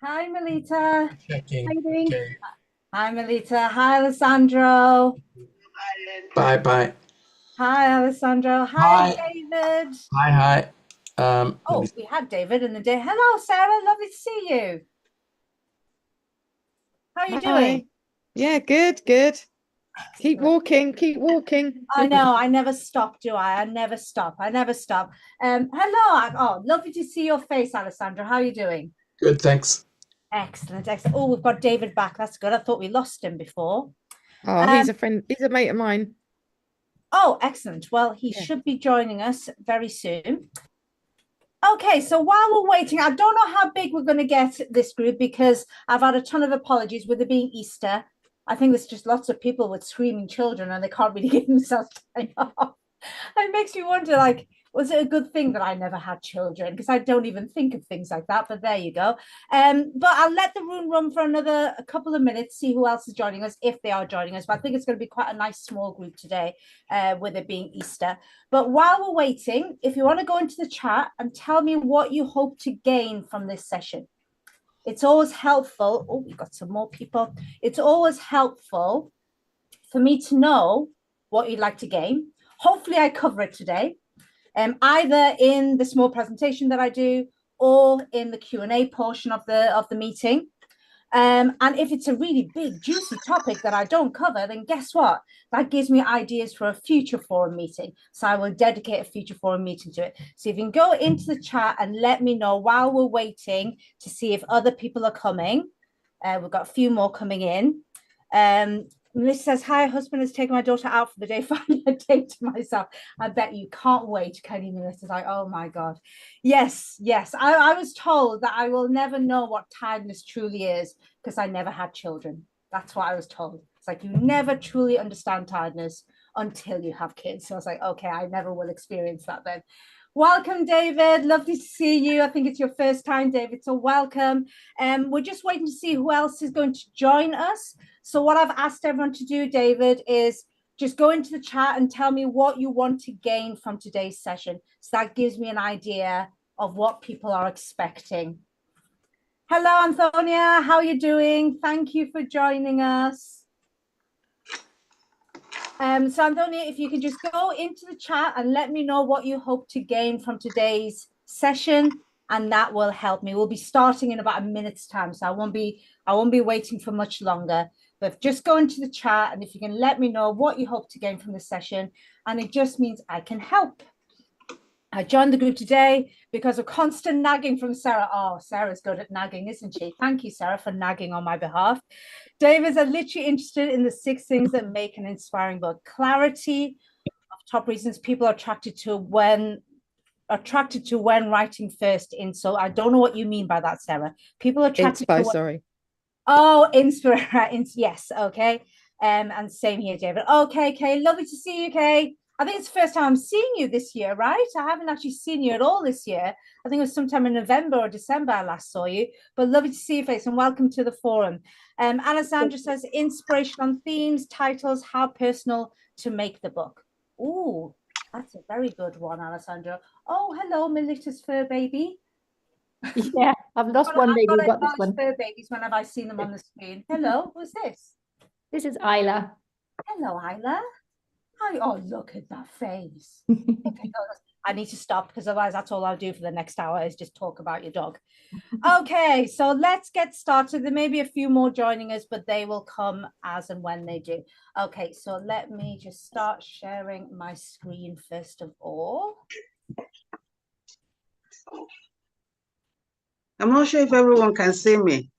Hi, Melita. How Checking. you doing? Okay. Hi, Melita. Hi, Alessandro. Bye bye. Hi, Alessandro. Hi, Hi. David. Hi hi. Let me Oh, we had David in the day. Hello, Sarah. Lovely to see you. How are you doing? Hi. Yeah, good, good. Keep Excellent. walking, keep walking. I know. I never stop, do I? I never stop. I never stop. Hello. Oh, lovely to see your face, Alessandro. How are you doing? Good, thanks. Excellent. Excellent. Oh, we've got David back. That's good. I thought we lost him before. Oh, he's Um, a friend, he's a mate of mine. oh, excellent. Well, he Yeah. should be joining us very soon. Okay, so while we're waiting, I don't know how big we're going to get this group because I've had a ton of apologies with it being Easter. I think there's just lots of people with screaming children and they can't really get themselves time off. It makes me wonder, like, was it a good thing that I never had children? Because I don't even think of things like that. But there you go. But I'll let the room run for another a couple of minutes, see who else is joining us if they are joining us. But I think it's going to be quite a nice small group today, with it being Easter. But while we're waiting, if you want to go into the chat and tell me what you hope to gain from this session, it's always helpful. Oh, we've got some more people. It's always helpful for me to know what you'd like to gain. Hopefully, I cover it today, either in the small presentation that I do or in the Q&A portion of the meeting. And if it's a really big, juicy topic that I don't cover, then guess what? That gives me ideas for a future forum meeting. So I will dedicate a future forum meeting to it. So if you can go into the chat and let me know while we're waiting to see if other people are coming. We've got a few more coming in. Melissa says, hi, husband has taken my daughter out for the day, finally a date to myself. I bet you can't wait. Kenny Melissa's like, oh my God. Yes, yes. I was told that I will never know what tiredness truly is because I never had children. That's what I was told. It's like you never truly understand tiredness until you have kids. So I was like, okay, I never will experience that then. Welcome, David. Lovely to see you. I think it's your first time, David. So welcome. We're just waiting to see who else is going to join us. So what I've asked everyone to do, David, is just go into the chat and tell me what you want to gain from today's session. So that gives me an idea of what people are expecting. Hello, Antonia. How are you doing? Thank you for joining us. So Antonia, if you can just go into the chat and let me know what you hope to gain from today's session, and that will help me. We'll be starting in about a minute's time, so I won't be waiting for much longer. But just go into the chat, and if you can let me know what you hope to gain from the session, and it just means I can help. I joined the group today because of constant nagging from Sarah. Oh, Sarah's good at nagging, isn't she? Thank you, Sarah, for nagging on my behalf. David's are literally interested in the 6 things that make an inspiring book. Clarity of top reasons people are attracted to when writing first in. So I don't know what you mean by that, Sarah. People are attracted to Inspo, what? sorry. Oh, inspire. Yes, okay. And same here, David. Okay, Kay, lovely to see you, Kay. I think it's the first time I'm seeing you this year, right? I haven't actually seen you at all this year. I think it was sometime in November or December I last saw you, but lovely to see your face and welcome to the forum. Alessandra says inspiration on themes, titles, how personal to make the book. Ooh, that's a very good one, Alessandra. Oh, hello, Melita's fur baby. Yeah, I've lost one I've got baby, to got this acknowledge one. fur babies whenever I see them on the screen. Hello, who's this? This is Isla. Hello, Isla. Hi. Oh, look at that face. Okay, I need to stop because otherwise that's all I'll do for the next hour is just talk about your dog. Okay, so let's get started. There may be a few more joining us, but they will come as and when they do. Okay, so let me just start sharing my screen first of all. I'm not sure if everyone can see me.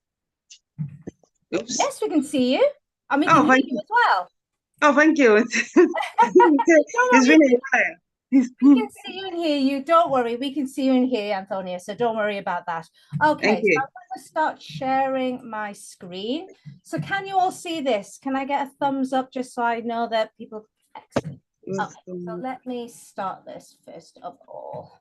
Oops. Yes, we can see you. And we Oh, can hear thank you you. as well. Oh, thank you. It's been a while. We can see you and hear you. Don't worry. We can see you and hear you, Antonia. So don't worry about that. Okay, Thank so you. I'm going to start sharing my screen. So can you all see this? Can I get a thumbs up just so I know that people... Excellent. Okay, so let me start this first of all.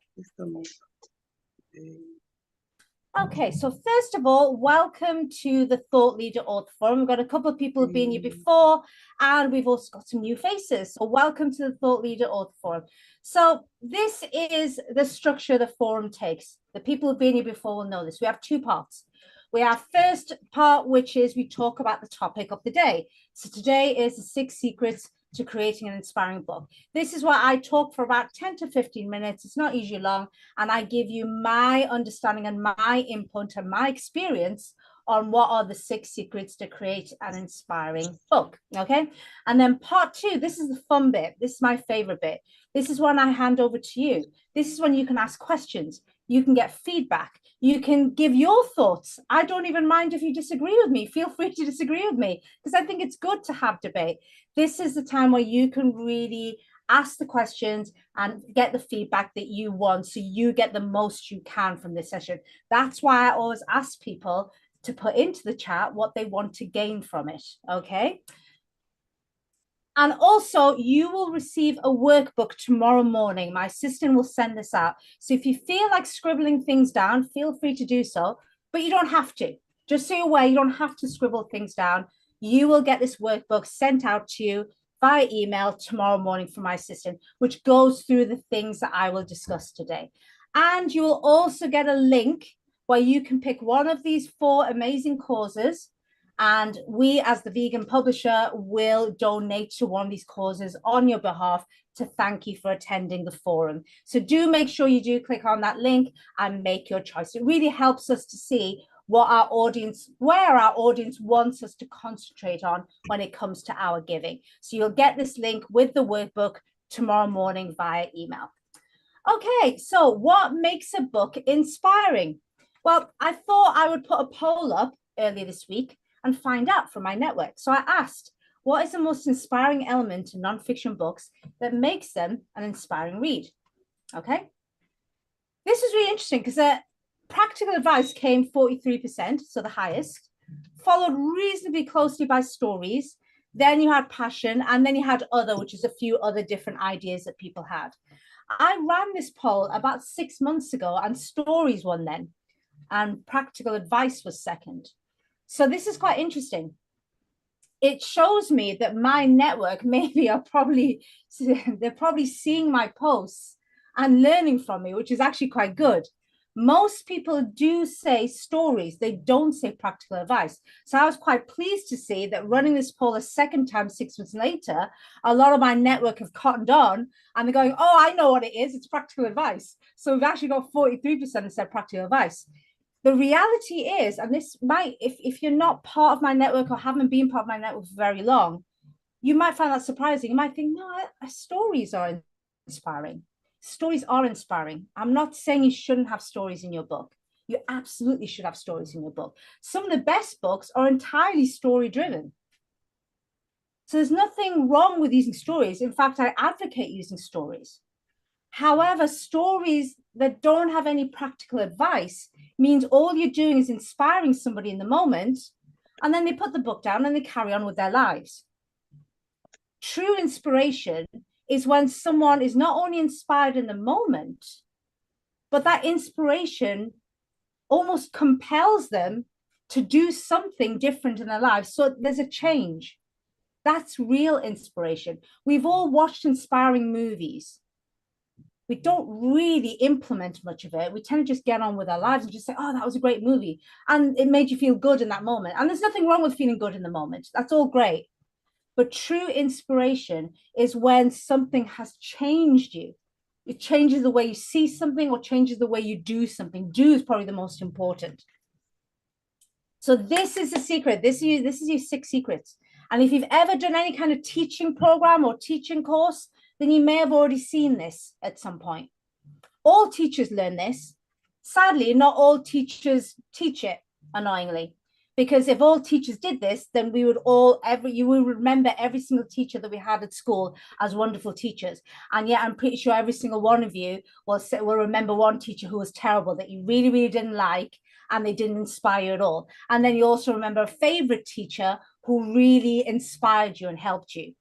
Okay, so first of all, welcome to the Thought Leader Author Forum. We've got a couple of people who've been here before, and we've also got some new faces. So welcome to the Thought Leader Author Forum. So this is the structure the forum takes. The people who've been here before will know this. We have 2 parts. we have first part, which is we talk about the topic of the day. So today is the 6 secrets to creating an inspiring book. This is where I talk for about 10 to 15 minutes. It's not usually long. And I give you my understanding and my input and my experience on what are the 6 secrets to create an inspiring book. Okay. And then part 2, this is the fun bit. This is my favorite bit. This is when I hand over to you. This is when you can ask questions. You can get feedback. You can give your thoughts. I don't even mind if you disagree with me. Feel free to disagree with me because I think it's good to have debate. This is the time where you can really ask the questions and get the feedback that you want so you get the most you can from this session. That's why I always ask people to put into the chat what they want to gain from it, okay? And also, you will receive a workbook tomorrow morning. My assistant will send this out. So if you feel like scribbling things down, feel free to do so, but you don't have to. Just so you're aware, you don't have to scribble things down. You will get this workbook sent out to you via email tomorrow morning from my assistant, which goes through the things that I will discuss today. And you will also get a link where you can pick one of these 4 amazing causes. And we, as the vegan publisher, will donate to one of these causes on your behalf to thank you for attending the forum. So do make sure you do click on that link and make your choice. It really helps us to see what our audience, where our audience wants us to concentrate on when it comes to our giving. So you'll get this link with the workbook tomorrow morning via email. Okay, so what makes a book inspiring? Well, I thought I would put a poll up earlier this week and find out from my network. So I asked, what is the most inspiring element in nonfiction books that makes them an inspiring read? Okay. This is really interesting because practical advice came 43%, so the highest, followed reasonably closely by stories. Then you had passion, and then you had other, which is a few other different ideas that people had. I ran this poll about 6 months ago, and stories won then, and practical advice was second. So this is quite interesting. It shows me that my network maybe they're probably seeing my posts and learning from me, which is actually quite good. Most people do say stories. They don't say practical advice. So I was quite pleased to see that running this poll a second time 6 months later, a lot of my network have cottoned on and they're going, oh, I know what it is. It's practical advice. So we've actually got 43% instead practical advice. The reality is, and this might, if you're not part of my network or haven't been part of my network for very long, you might find that surprising. You might think, no, stories are inspiring. Stories are inspiring. I'm not saying you shouldn't have stories in your book. You absolutely should have stories in your book. Some of the best books are entirely story driven. So there's nothing wrong with using stories. In fact, I advocate using stories. However, stories that don't have any practical advice means all you're doing is inspiring somebody in the moment, and then they put the book down and they carry on with their lives. True inspiration is when someone is not only inspired in the moment, but that inspiration almost compels them to do something different in their lives. So there's a change. That's real inspiration. We've all watched inspiring movies. We don't really implement much of it. We tend to just get on with our lives and just say, oh, that was a great movie. And it made you feel good in that moment. And there's nothing wrong with feeling good in the moment. That's all great. But true inspiration is when something has changed you. It changes the way you see something or changes the way you do something. Do is probably the most important. So this is the secret. This is your 6 secrets. And if you've ever done any kind of teaching program or teaching course, then you may have already seen this at some point. All teachers learn this. Sadly, not all teachers teach it, annoyingly. Because if all teachers did this, then we would you will remember every single teacher that we had at school as wonderful teachers. And yet I'm pretty sure every single one of you will remember one teacher who was terrible, that you really, really didn't like, and they didn't inspire you at all. And then you also remember a favorite teacher who really inspired you and helped you.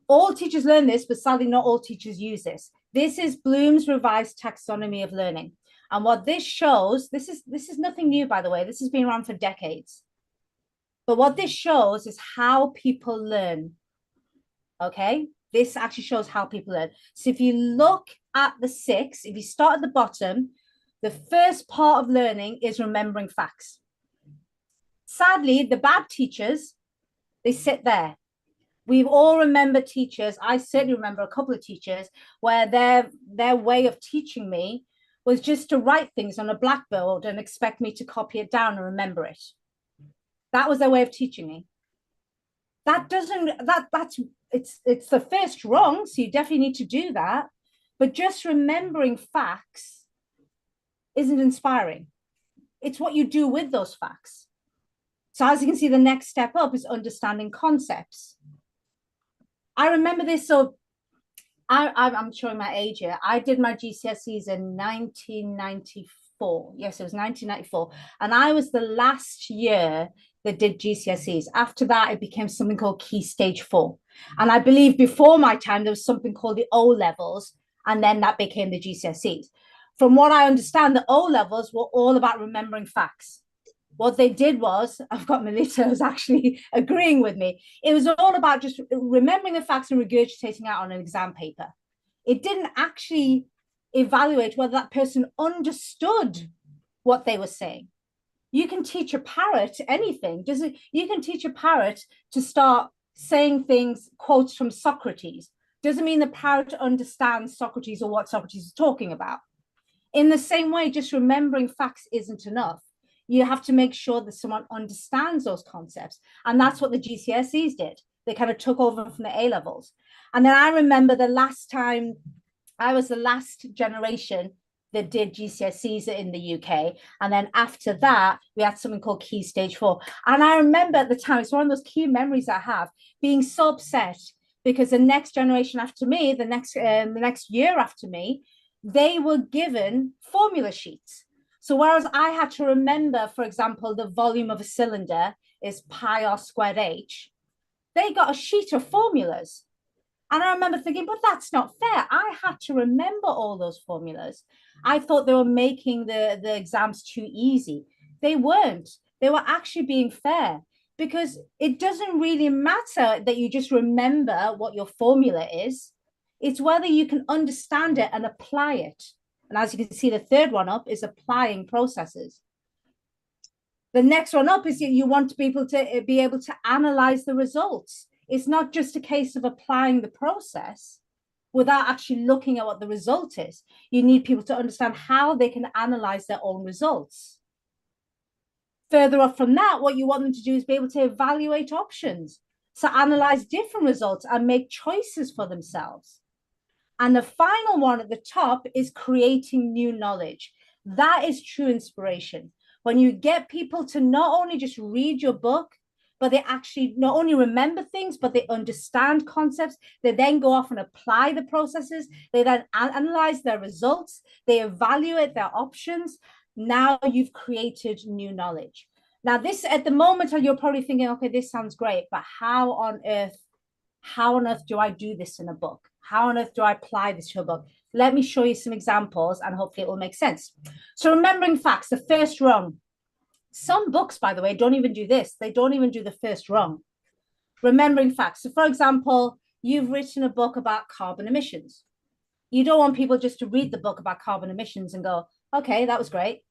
All teachers learn this, but sadly not all teachers use this. This is Bloom's revised taxonomy of learning. And what this shows, this is nothing new, by the way. This has been around for decades. But what this shows is how people learn. Okay? This actually shows how people learn. So if you look at the 6, if you start at the bottom, the first part of learning is remembering facts. Sadly, the bad teachers, they sit there. We all remember teachers. I certainly remember a couple of teachers where their way of teaching me was just to write things on a blackboard and expect me to copy it down and remember it. That was their way of teaching me. That's the first wrong, so you definitely need to do that. But just remembering facts isn't inspiring. It's what you do with those facts. So as you can see, the next step up is understanding concepts. I remember this, so I'm showing my age here. I did my GCSEs in 1994. Yes, it was 1994. And I was the last year that did GCSEs. After that, it became something called Key Stage 4. And I believe before my time, there was something called the O levels, and then that became the GCSEs. From what I understand, the O levels were all about remembering facts. What they did was, I've got Melita who's actually agreeing with me. It was all about just remembering the facts and regurgitating out on an exam paper. It didn't actually evaluate whether that person understood what they were saying. You can teach a parrot anything. You can teach a parrot to start saying things, quotes from Socrates. Doesn't mean the parrot understands Socrates or what Socrates is talking about. In the same way, just remembering facts isn't enough. You have to make sure that someone understands those concepts. And that's what the GCSEs did. They kind of took over from the A levels. And then I remember the last time, I was the last generation that did GCSEs in the UK. And then after that, we had something called Key Stage 4. And I remember at the time, it's one of those key memories I have, being so upset because the next generation after me, the next year after me, they were given formula sheets. So whereas I had to remember, for example, the volume of a cylinder is pi r squared h, they got a sheet of formulas. And I remember thinking, but that's not fair. I had to remember all those formulas. I thought they were making the exams too easy. They weren't. They were actually being fair, because it doesn't really matter that you just remember what your formula is. It's whether you can understand it and apply it. And as you can see, the third one up is applying processes. The next one up is you want people to be able to analyze the results. It's not just a case of applying the process without actually looking at what the result is. You need people to understand how they can analyze their own results. Further up from that, what you want them to do is be able to evaluate options, so analyze different results and make choices for themselves. And the final one at the top is creating new knowledge. That is true inspiration. When you get people to not only just read your book, but they actually not only remember things, but they understand concepts. They then go off and apply the processes. They then analyze their results. They evaluate their options. Now you've created new knowledge. Now this, at the moment, you're probably thinking, okay, this sounds great, but how on earth do I do this in a book? How on earth do I apply this to a book? Let me show you some examples and hopefully it will make sense. So remembering facts, the first rung. Some books, by the way, don't even do this. They don't even do the first rung. Remembering facts. So for example, you've written a book about carbon emissions. You don't want people just to read the book about carbon emissions and go, okay, that was great.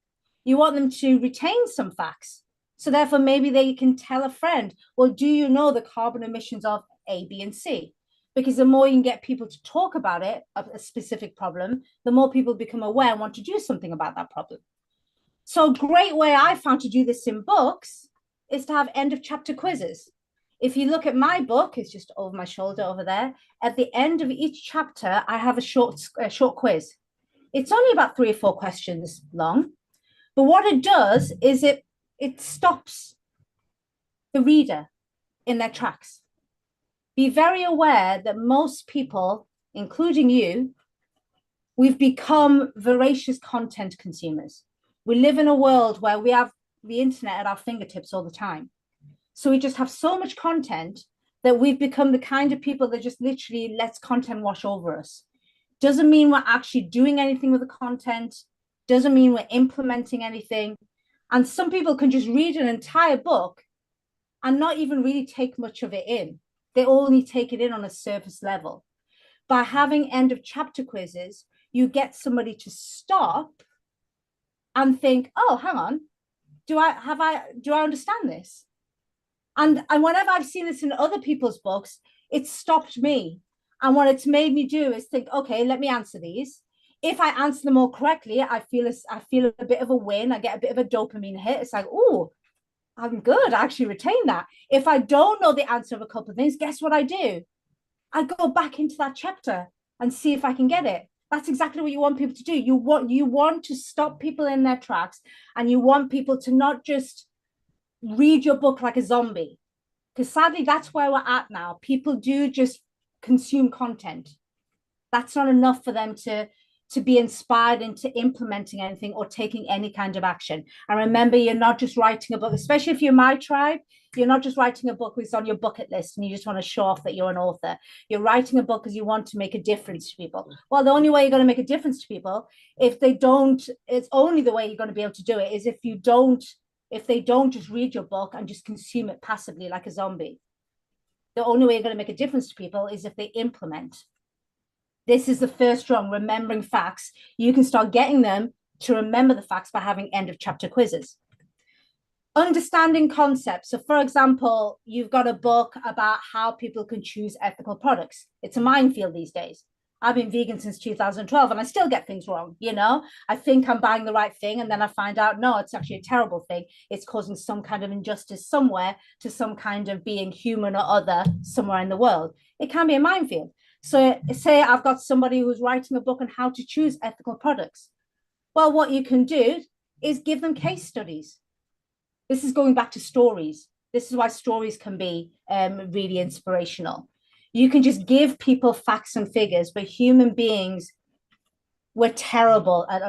You want them to retain some facts. So therefore, maybe they can tell a friend, well, do you know the carbon emissions of A, B, and C? Because the more you can get people to talk about it, a specific problem, the more people become aware and want to do something about that problem. So a great way I found to do this in books is to have end of chapter quizzes. If you look at my book, it's just over my shoulder over there. At the end of each chapter, I have a short quiz. It's only about 3 or 4 questions long. But what it does is it stops the reader in their tracks. Be very aware that most people, including you, we've become voracious content consumers. We live in a world where we have the internet at our fingertips all the time. So we just have so much content that we've become the kind of people that just literally lets content wash over us. Doesn't mean we're actually doing anything with the content. Doesn't mean we're implementing anything. And some people can just read an entire book and not even really take much of it in. They only take it in on a surface level. By having end of chapter quizzes, you get somebody to stop and think, oh, hang on, do I understand this? And whenever I've seen this in other people's books, it's stopped me. And what it's made me do is think, okay, let me answer these. If I answer them all correctly, I feel a bit of a win. I get a bit of a dopamine hit. It's like, oh, I'm good. I actually retain that. If I don't know the answer of a couple of things, guess what I do? I go back into that chapter and see if I can get it. That's exactly what you want people to do. You want to stop people in their tracks, and you want people to not just read your book like a zombie. Because sadly, that's where we're at now. People do just consume content. That's not enough for them to be inspired into implementing anything or taking any kind of action. And remember, you're not just writing a book, especially if you're my tribe, you're not just writing a book that's on your bucket list and you just want to show off that you're an author. You're writing a book because you want to make a difference to people. Well, the only way you're going to make a difference to people, if they don't, it's only the way you're going to be able to do it is if they don't just read your book and just consume it passively like a zombie. The only way you're going to make a difference to people is if they implement. This is the first rung, remembering facts. You can start getting them to remember the facts by having end of chapter quizzes. Understanding concepts. So for example, you've got a book about how people can choose ethical products. It's a minefield these days. I've been vegan since 2012 and I still get things wrong. I think I'm buying the right thing and then I find out, no, it's actually a terrible thing. It's causing some kind of injustice somewhere to some kind of being human or other somewhere in the world. It can be a minefield. So say I've got somebody who's writing a book on how to choose ethical products. Well, what you can do is give them case studies. This is going back to stories. This is why stories can be really inspirational. You can just give people facts and figures, but human beings, we're terrible at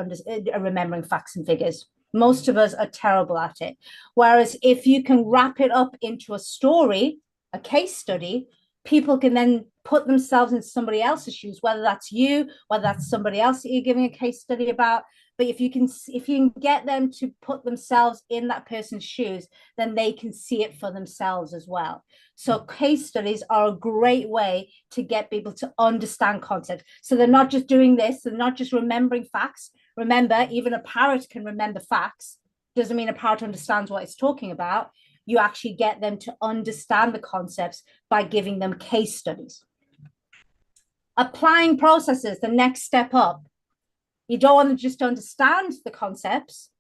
remembering facts and figures. Most of us are terrible at it. Whereas if you can wrap it up into a story, a case study, people can then put themselves in somebody else's shoes, whether that's you, whether that's somebody else that you're giving a case study about. But if you can get them to put themselves in that person's shoes, then they can see it for themselves as well. So case studies are a great way to get people to understand concepts. So they're not just doing this, they're not just remembering facts. Remember, even a parrot can remember facts. Doesn't mean a parrot understands what it's talking about. You actually get them to understand the concepts by giving them case studies. Applying processes, the next step up. You don't want them just to understand the concepts.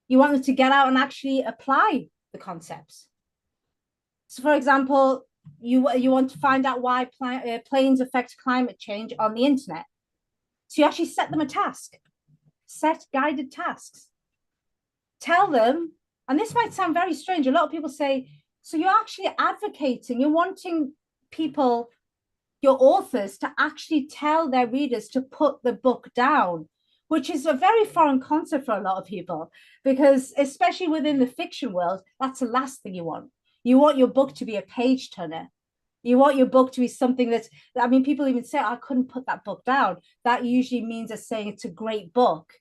You want them to get out and actually apply the concepts. So for example, you want to find out why planes affect climate change on the internet. So you actually set them a task. Set guided tasks. Tell them, and this might sound very strange. A lot of people say, so you're actually advocating, you're wanting people, your authors, to actually tell their readers to put the book down, which is a very foreign concept for a lot of people, because especially within the fiction world, that's the last thing you want. You want your book to be a page turner. You want your book to be something that's, I mean, people even say, I couldn't put that book down. That usually means they're saying it's a great book.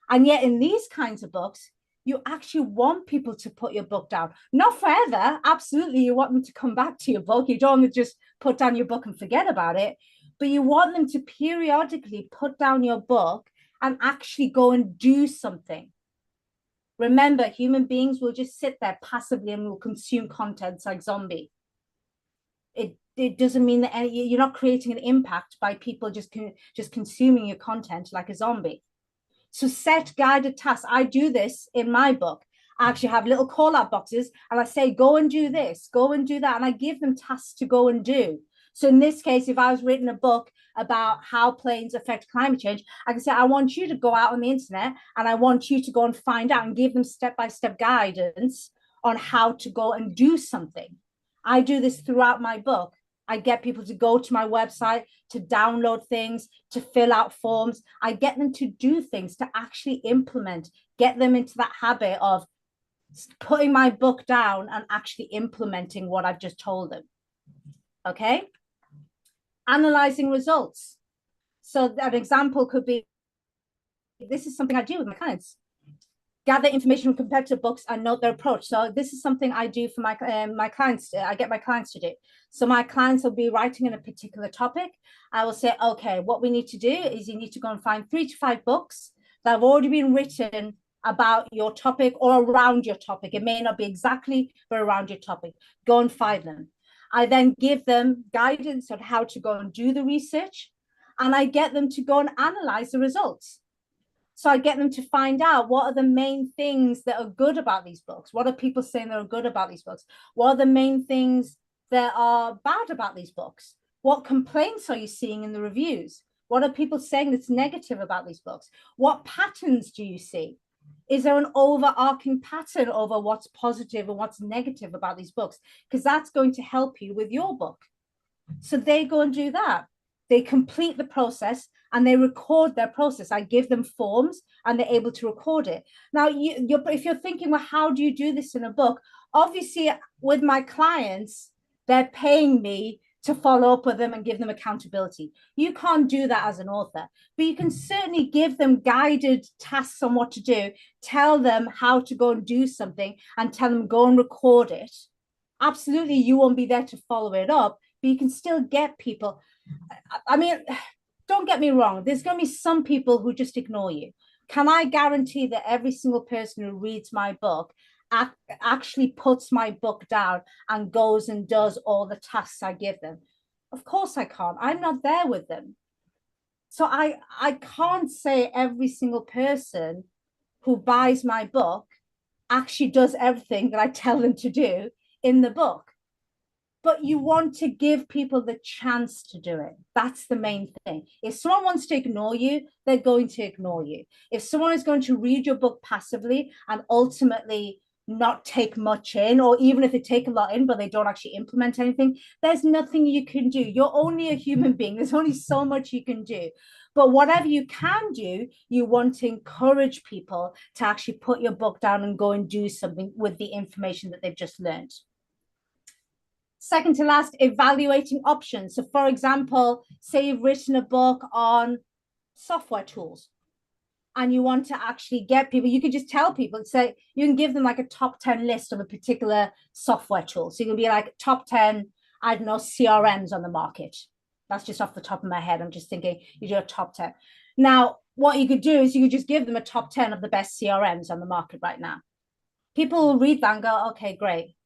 And yet in these kinds of books, you actually want people to put your book down. Not forever. Absolutely. You want them to come back to your book. You don't want to just put down your book and forget about it. But you want them to periodically put down your book and actually go and do something. Remember, human beings will just sit there passively and will consume content like zombie. It doesn't mean that you're not creating an impact by people just consuming your content like a zombie. So set guided tasks. I do this in my book. I actually have little call-out boxes and I say, go and do this, go and do that. And I give them tasks to go and do. So in this case, if I was written a book about how planes affect climate change, I can say, I want you to go out on the internet and I want you to go and find out and give them step-by-step guidance on how to go and do something. I do this throughout my book. I get people to go to my website, to download things, to fill out forms. I get them to do things, to actually implement, get them into that habit of putting my book down and actually implementing what I've just told them. Okay? Analyzing results. So an example could be, this is something I do with my clients. Gather information from competitor books and note their approach. So this is something I do for my clients. I get my clients to do. So my clients will be writing in a particular topic. I will say, okay, what we need to do is you need to go and find 3 to 5 books that have already been written about your topic or around your topic. It may not be exactly, but around your topic. Go and find them. I then give them guidance on how to go and do the research, and I get them to go and analyze the results. So I get them to find out what are the main things that are good about these books. What are people saying that are good about these books? What are the main things that are bad about these books? What complaints are you seeing in the reviews? What are people saying that's negative about these books? What patterns do you see? Is there an overarching pattern over what's positive and what's negative about these books? Because that's going to help you with your book. So they go and do that. They complete the process and they record their process. I give them forms and they're able to record it. Now, if you're thinking, well, how do you do this in a book? Obviously, with my clients, they're paying me to follow up with them and give them accountability. You can't do that as an author, but you can certainly give them guided tasks on what to do, tell them how to go and do something and tell them go and record it. Absolutely, you won't be there to follow it up, but you can still get people. I mean, don't get me wrong, there's going to be some people who just ignore you. Can I guarantee that every single person who reads my book actually puts my book down and goes and does all the tasks I give them? Of course I can't. I'm not there with them. So I can't say every single person who buys my book actually does everything that I tell them to do in the book. But you want to give people the chance to do it. That's the main thing. If someone wants to ignore you, they're going to ignore you. If someone is going to read your book passively and ultimately not take much in, or even if they take a lot in, but they don't actually implement anything, there's nothing you can do. You're only a human being. There's only so much you can do. But whatever you can do, you want to encourage people to actually put your book down and go and do something with the information that they've just learned. Second to last, evaluating options. So for example, say you've written a book on software tools and you want to actually get people, you could just tell people, say, you can give them like a top 10 list of a particular software tool. So you can be like top 10, I don't know, CRMs on the market. That's just off the top of my head. I'm just thinking you do a top 10. Now, what you could do is you could just give them a top 10 of the best CRMs on the market right now. People will read that and go, okay, great.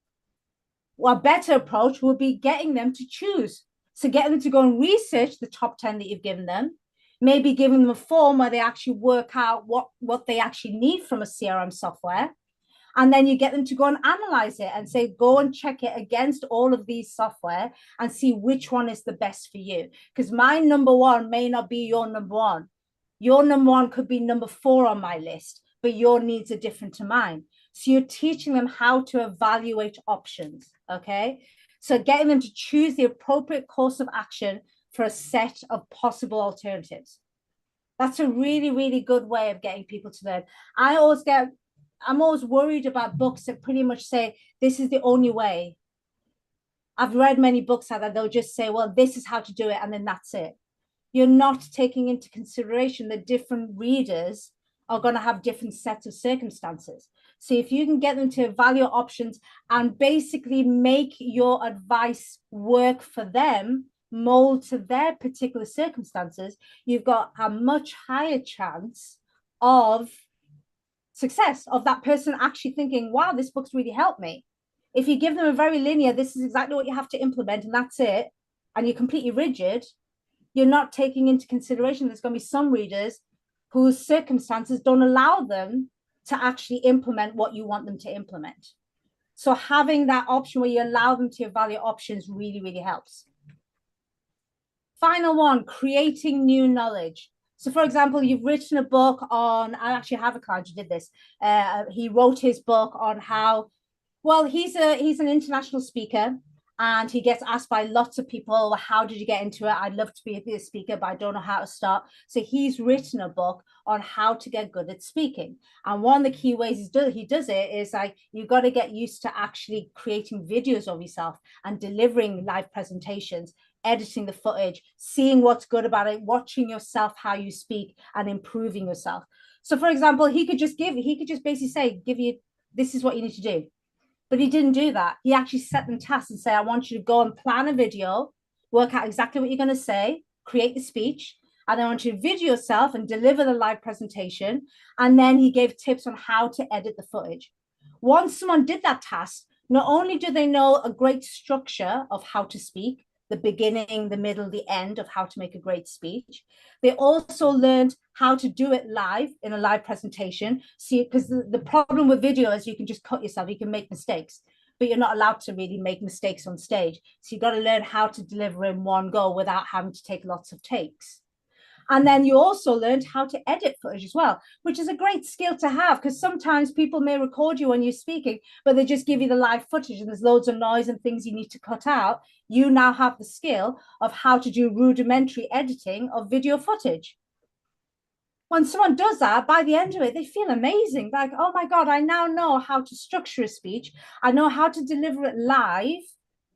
Well, a better approach would be getting them to choose. So getting them to go and research the top 10 that you've given them, maybe giving them a form where they actually work out what they actually need from a CRM software. And then you get them to go and analyze it and say, go and check it against all of these software and see which one is the best for you. Because my number one may not be your number one. Your number one could be number 4 on my list, but your needs are different to mine. So you're teaching them how to evaluate options, okay? So getting them to choose the appropriate course of action for a set of possible alternatives. That's a really, really good way of getting people to learn. I'm always worried about books that pretty much say, this is the only way. I've read many books out there, they'll just say, well, this is how to do it, and then that's it. You're not taking into consideration that different readers are going to have different sets of circumstances. So if you can get them to evaluate options and basically make your advice work for them, mold to their particular circumstances, you've got a much higher chance of success, of that person actually thinking, wow, this book's really helped me. If you give them a very linear, this is exactly what you have to implement and that's it, and you're completely rigid, you're not taking into consideration there's going to be some readers whose circumstances don't allow them to actually implement what you want them to implement. So having that option where you allow them to evaluate options really, really helps. Final one, creating new knowledge. So for example, you've written a book on, I actually have a client who did this. He wrote his book on how, well, he's an international speaker and he gets asked by lots of people, how did you get into it? I'd love to be a speaker, but I don't know how to start. So he's written a book on how to get good at speaking. And one of the key ways he does it is like, you've got to get used to actually creating videos of yourself and delivering live presentations, editing the footage, seeing what's good about it, watching yourself, how you speak and improving yourself. So for example, he could just basically say, this is what you need to do. But he didn't do that. He actually set them tasks and say, I want you to go and plan a video, work out exactly what you're going to say, create the speech. and I want you to video yourself and deliver the live presentation. And then he gave tips on how to edit the footage. Once someone did that task, not only do they know a great structure of how to speak, the beginning, the middle, the end of how to make a great speech, they also learned how to do it live in a live presentation. See, because the problem with video is you can just cut yourself, you can make mistakes, but you're not allowed to really make mistakes on stage. So you've got to learn how to deliver in one go without having to take lots of takes. And then you also learned how to edit footage as well, which is a great skill to have, because sometimes people may record you when you're speaking, but they just give you the live footage and there's loads of noise and things you need to cut out. You now have the skill of how to do rudimentary editing of video footage. When someone does that, by the end of it, they feel amazing. Like, oh my God, I now know how to structure a speech. I know how to deliver it live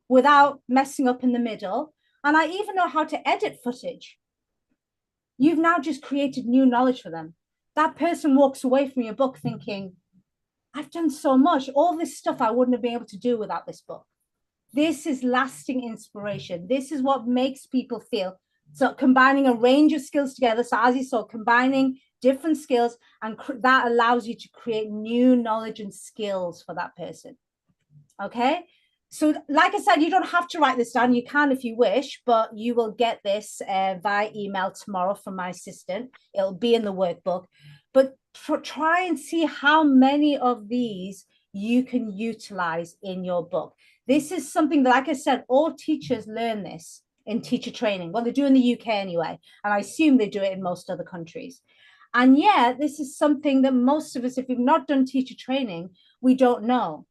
without messing up in the middle. And I even know how to edit footage. You've now just created new knowledge for them. That person walks away from your book thinking, I've done so much. All this stuff I wouldn't have been able to do without this book. This is lasting inspiration. This is what makes people feel. So combining a range of skills together. So as you saw, combining different skills, and that allows you to create new knowledge and skills for that person. Okay. So like I said, you don't have to write this down. You can if you wish, but you will get this via email tomorrow from my assistant. It'll be in the workbook. But try and see how many of these you can utilize in your book. This is something that, like I said, all teachers learn this in teacher training. Well, they do in the UK anyway, and I assume they do it in most other countries. And yet, this is something that most of us, if we've not done teacher training, we don't know.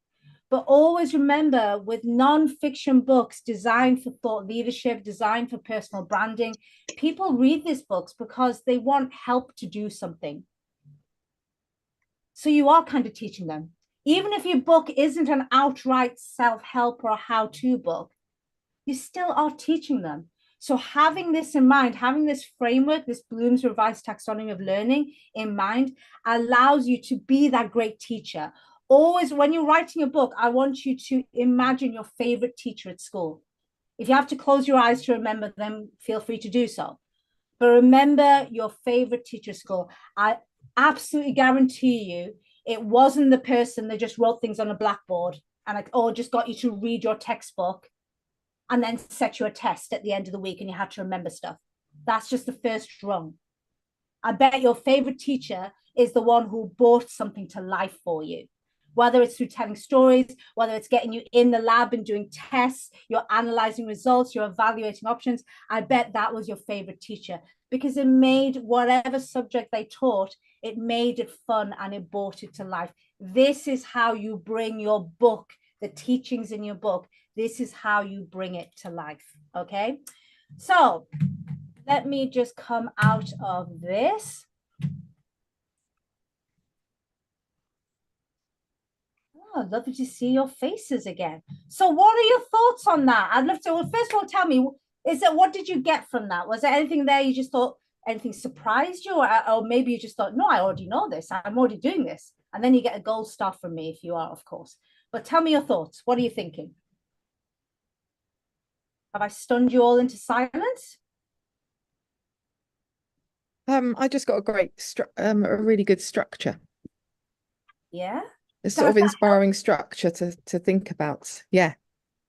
But always remember, with non-fiction books designed for thought leadership, designed for personal branding, people read these books because they want help to do something. So you are kind of teaching them. Even if your book isn't an outright self-help or a how-to book, you still are teaching them. So having this in mind, having this framework, this Bloom's Revised Taxonomy of Learning in mind, allows you to be that great teacher. Always, when you're writing a book, I want you to imagine your favorite teacher at school. If you have to close your eyes to remember them, feel free to do so. But remember your favorite teacher at school. I absolutely guarantee you, it wasn't the person that just wrote things on a blackboard and or just got you to read your textbook and then set you a test at the end of the week and you had to remember stuff. That's just the first rung. I bet your favorite teacher is the one who brought something to life for you. Whether it's through telling stories, whether it's getting you in the lab and doing tests, you're analyzing results, you're evaluating options. I bet that was your favorite teacher, because it made whatever subject they taught, it made it fun and it brought it to life. This is how you bring your book, the teachings in your book, this is how you bring it to life, okay? So let me just come out of this. Oh, lovely to see your faces again. So what are your thoughts on that? I'd love to, well, first of all, tell me, what did you get from that? Was there anything there you just thought, anything surprised you? Or maybe you just thought, no, I already know this. I'm already doing this. And then you get a gold star from me if you are, of course. But tell me your thoughts. What are you thinking? Have I stunned you all into silence? I just got a really good structure. Yeah. A sort of inspiring structure to think about. Yeah,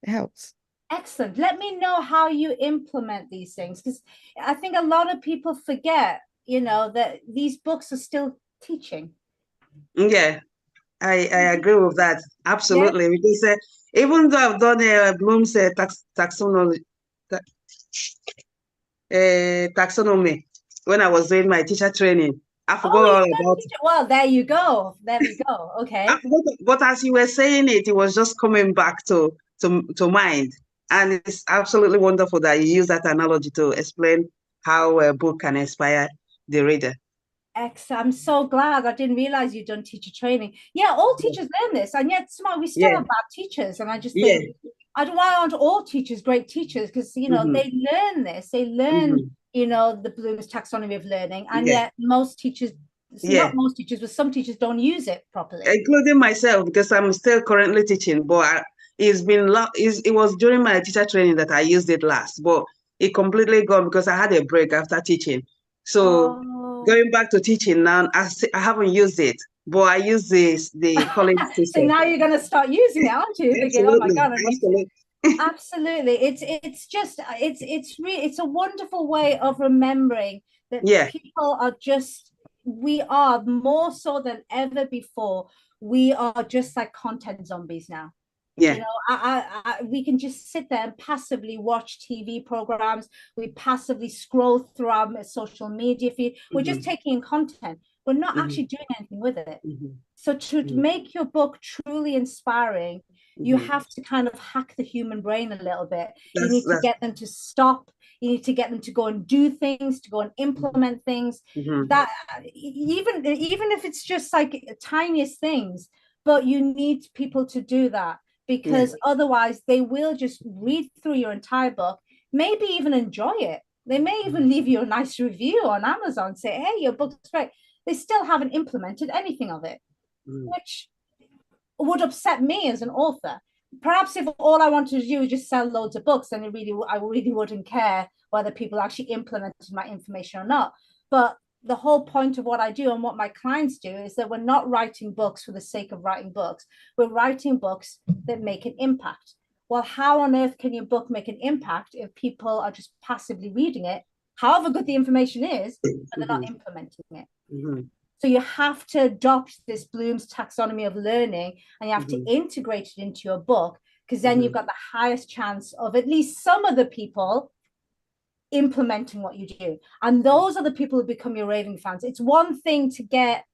it helps. Excellent. Let me know how you implement these things, because I think a lot of people forget, that these books are still teaching. Yeah, I agree with that. Absolutely. Yeah. Because even though I've done Bloom's taxonomy when I was doing my teacher training, I forgot all about it. Well, there you go. There we go. Okay. But as you were saying it was just coming back to mind. And it's absolutely wonderful that you use that analogy to explain how a book can inspire the reader. Excellent. I'm so glad. I didn't realize you'd done teacher training. Yeah, all teachers learn this, and yet somehow we still have bad teachers. And I just think, why aren't all teachers great teachers? Because they learn this. They learn, the Bloom's taxonomy of learning, and yet most teachers, not most teachers, but some teachers don't use it properly, including myself, because I'm still currently teaching. But it was during my teacher training that I used it last, but it completely gone because I had a break after teaching. So Oh. going back to teaching now, I haven't used it, but I use the college So system. now you're going to start using it, aren't you? Thinking, oh my God, I need to. Absolutely. Absolutely. It's a wonderful way of remembering that Yeah. people are just, we are more so than ever before. We are just like content zombies now. Yeah. You know, we can just sit there and passively watch TV programs. We passively scroll through our social media feed. We're just taking in content. We're not actually doing anything with it. So to make your book truly inspiring, you have to kind of hack the human brain a little bit. You need to get them to stop. You need to get them to go and do things, to go and implement things. That even if it's just like tiniest things, but you need people to do that, because otherwise they will just read through your entire book, maybe even enjoy it. They may even leave you a nice review on Amazon, say, hey, your book's great. They still haven't implemented anything of it, which would upset me as an author. Perhaps if all I wanted to do was just sell loads of books, then I really wouldn't care whether people actually implemented my information or not. But the whole point of what I do and what my clients do is that we're not writing books for the sake of writing books. We're writing books that make an impact. Well, how on earth can your book make an impact if people are just passively reading it, however good the information is, but they're not implementing it? So you have to adopt this Bloom's taxonomy of learning, and you have to integrate it into your book, because then you've got the highest chance of at least some of the people implementing what you do. And those are the people who become your raving fans. It's one thing to get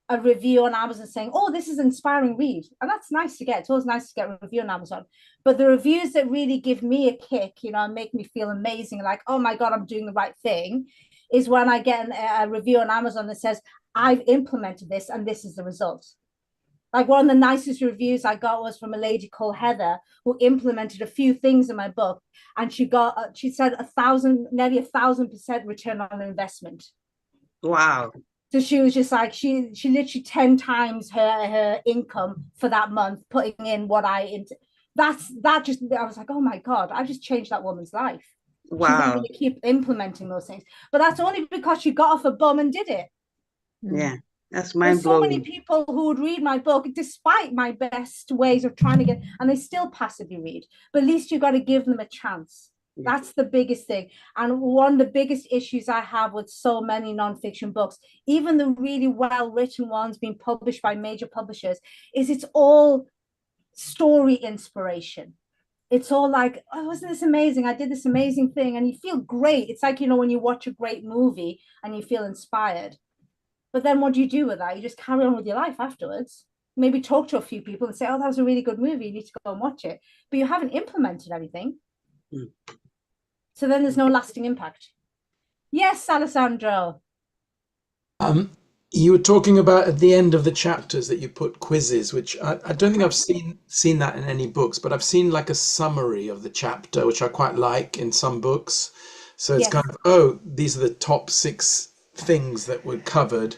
a review on Amazon saying, oh, this is an inspiring read. And that's nice to get. It's always nice to get a review on Amazon. But the reviews that really give me a kick, you know, and make me feel amazing, like, oh my God, I'm doing the right thing, is when I get a review on Amazon that says, I've implemented this and this is the result. Like one of the nicest reviews I got was from a lady called Heather, who implemented a few things in my book, and she said nearly 1,000% return on investment. Wow. So she was just like, she literally 10 times her income for that month, putting in what I was like, oh my God, I just changed that woman's life. Wow. She's going to keep implementing those things. But that's only because she got off a bum and did it. Yeah. That's There's so many mind-blowing. people who would read my book despite my best ways of trying to get, and they still passively read. But at least you've got to give them a chance. That's the biggest thing. And one of the biggest issues I have with so many nonfiction books, even the really well-written ones being published by major publishers, is it's all story inspiration. It's all like, oh, wasn't this amazing? I did this amazing thing. And you feel great. It's like, you know, when you watch a great movie and you feel inspired. But then what do you do with that? You just carry on with your life afterwards. Maybe talk to a few people and say, oh, that was a really good movie. You need to go and watch it. But you haven't implemented everything. So then there's no lasting impact. Yes, Alessandro. You were talking about at the end of the chapters that you put quizzes, which I don't think I've seen that in any books, but I've seen like a summary of the chapter, which I quite like in some books. So it's kind of, oh, these are the top 6 things that were covered.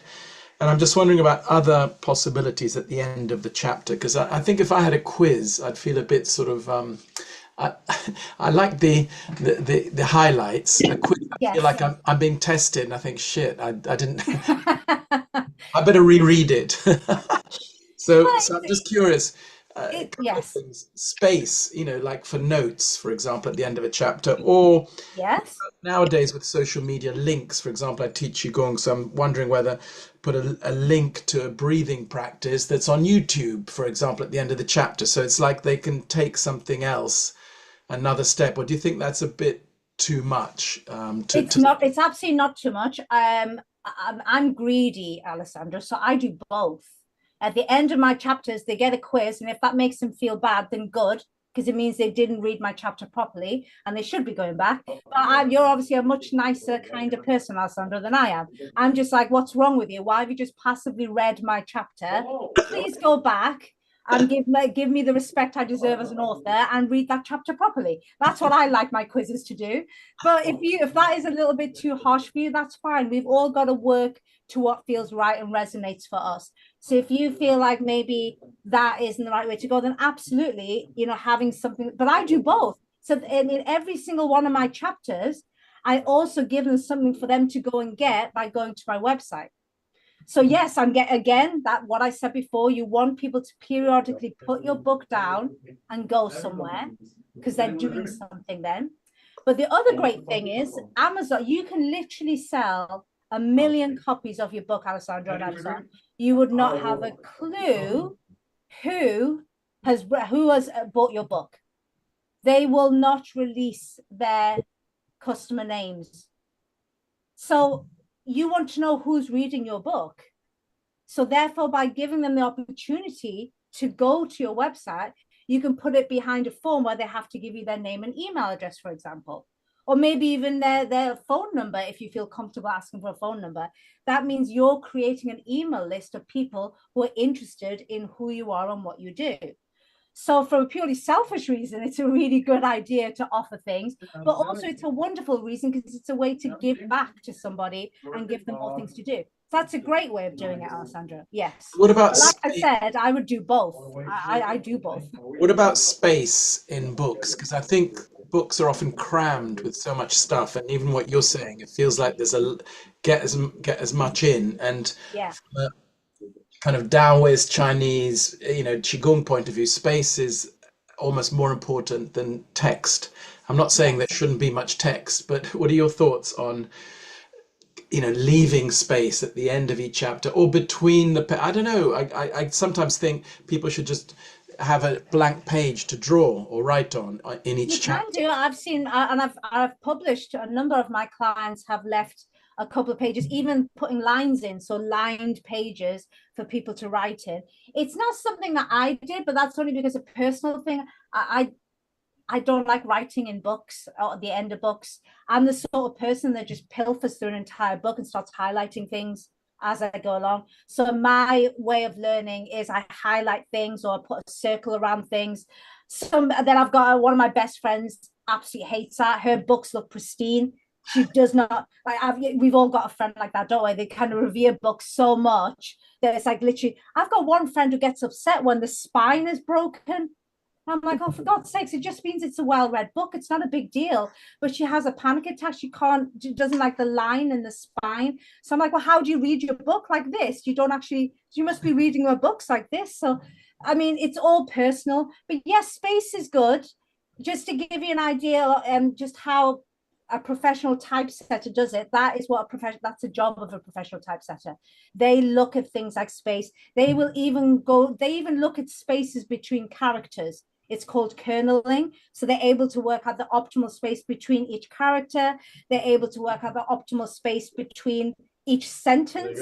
And I'm just wondering about other possibilities at the end of the chapter, because I think if I had a quiz, I'd feel a bit sort of I like the highlights. A quiz, I feel like I'm being tested, and I think, shit, I didn't. I better reread it. So I'm just curious. A couple of things. Space, you know, like for notes, for example, at the end of a chapter, or nowadays with social media links, for example, I teach Qigong, so I'm wondering whether put a link to a breathing practice that's on YouTube, for example, at the end of the chapter. So it's like they can take something else, another step. Or do you think that's a bit too much? It's absolutely not too much. I'm greedy, Alessandro, so I do both. At the end of my chapters, they get a quiz, and if that makes them feel bad, then good, because it means they didn't read my chapter properly, and they should be going back. But you're obviously a much nicer, kinder person, Alessandro, than I am. I'm just like, what's wrong with you? Why have you just passively read my chapter? Please go back and give me the respect I deserve as an author and read that chapter properly. That's what I like my quizzes to do. But if that is a little bit too harsh for you, that's fine. We've all got to work to what feels right and resonates for us. So if you feel like maybe that isn't the right way to go, then absolutely, you know, having something, but I do both. So in every single one of my chapters, I also give them something for them to go and get by going to my website. So yes, I'm again that what I said before, you want people to periodically put your book down and go somewhere because they're doing something then. But the other great thing is Amazon, you can literally sell 1 million copies of your book, Alessandro, on Amazon. You would not have a clue who has bought your book. They will not release their customer names. So you want to know who's reading your book. So therefore, by giving them the opportunity to go to your website, you can put it behind a form where they have to give you their name and email address, for example, or maybe even their phone number if you feel comfortable asking for a phone number. That means you're creating an email list of people who are interested in who you are and what you do. So for a purely selfish reason, it's a really good idea to offer things, but also it's a wonderful reason because it's a way to give back to somebody and give them more things to do. So that's a great way of doing it, Alessandra. Yes. What about like I said, I would do both. I do both. What about space in books? Because I think books are often crammed with so much stuff, and even what you're saying, it feels like there's a get as much in. And Yeah. from a kind of Taoist Chinese, Qigong point of view, space is almost more important than text. I'm not saying there shouldn't be much text, but what are your thoughts on leaving space at the end of each chapter or between I don't know. I sometimes think people should just have a blank page to draw or write on in each chapter. You can do. I've seen, and I've published, a number of my clients have left a couple of pages, even putting lines in, so lined pages for people to write in. It's not something that I did, but that's only because a personal thing. I don't like writing in books or at the end of books. I'm the sort of person that just pilfers through an entire book and starts highlighting things as I go along. So my way of learning is I highlight things or I put a circle around things. Then I've got one of my best friends absolutely hates that. Her books look pristine. She does not we've all got a friend like that, don't we? They kind of revere books so much that it's like literally, I've got one friend who gets upset when the spine is broken. I'm like, oh, for God's sakes, it just means it's a well-read book. It's not a big deal. But she has a panic attack. She doesn't like the line in the spine. So I'm like, well, how do you read your book like this? You must be reading your books like this. So, I mean, it's all personal. But yes, space is good. Just to give you an idea, just how a professional typesetter does it. That's a job of a professional typesetter. They look at things like space. They even look at spaces between characters. It's called kerneling. So they're able to work out the optimal space between each character. They're able to work out the optimal space between each sentence.